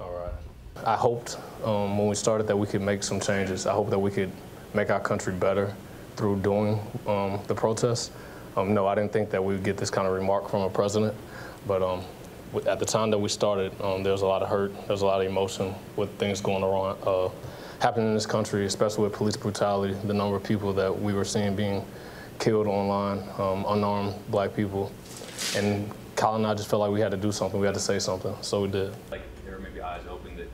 All right. I hoped when we started that we could make some changes. I hope that we could make our country better through doing the protests. No, I didn't think that we would get this kind of remark from a president, but at the time that we started, there was a lot of hurt, there was a lot of emotion with things going on, happening in this country, especially with police brutality, the number of people that we were seeing being killed online, unarmed black people. And Colin and I just felt like we had to do something, we had to say something, so we did. Like there were maybe eyes open that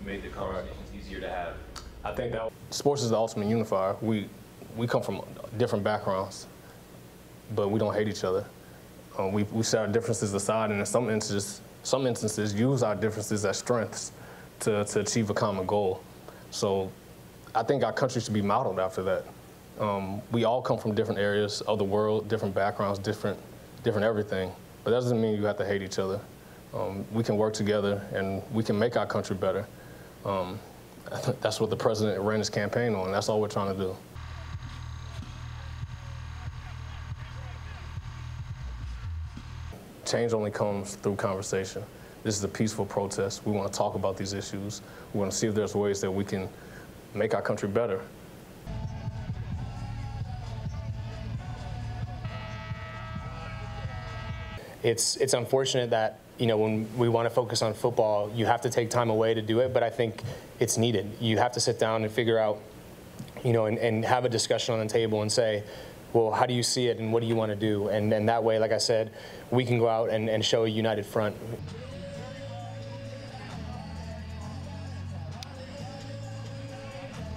made the conversations easier to have. I think that sports is the ultimate unifier. We come from different backgrounds, but we don't hate each other. We set our differences aside, and in some instances use our differences as strengths to achieve a common goal. So I think our country should be modeled after that. We all come from different areas of the world, different backgrounds, different everything, but that doesn't mean you have to hate each other. We can work together and we can make our country better. That's what the president ran his campaign on. That's all we're trying to do. Change only comes through conversation. This is a peaceful protest. We want to talk about these issues. We want to see if there's ways that we can make our country better. It's unfortunate that, you know, when we want to focus on football, you have to take time away to do it, but I think it's needed. You have to sit down and figure out, you know, and have a discussion on the table and say, well, how do you see it and what do you want to do? And that way, like I said, we can go out and show a united front.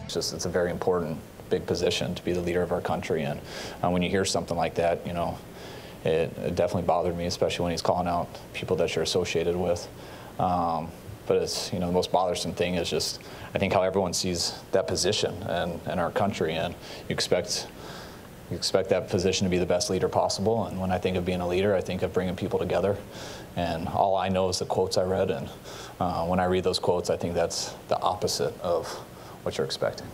It's a very important, big position to be the leader of our country. And when you hear something like that, you know, it definitely bothered me, especially when he's calling out people that you're associated with. But it's, you know, the most bothersome thing is just, I think, how everyone sees that position and our country. And you expect that position to be the best leader possible. And when I think of being a leader, I think of bringing people together. And all I know is the quotes I read. And when I read those quotes, I think that's the opposite of what you're expecting.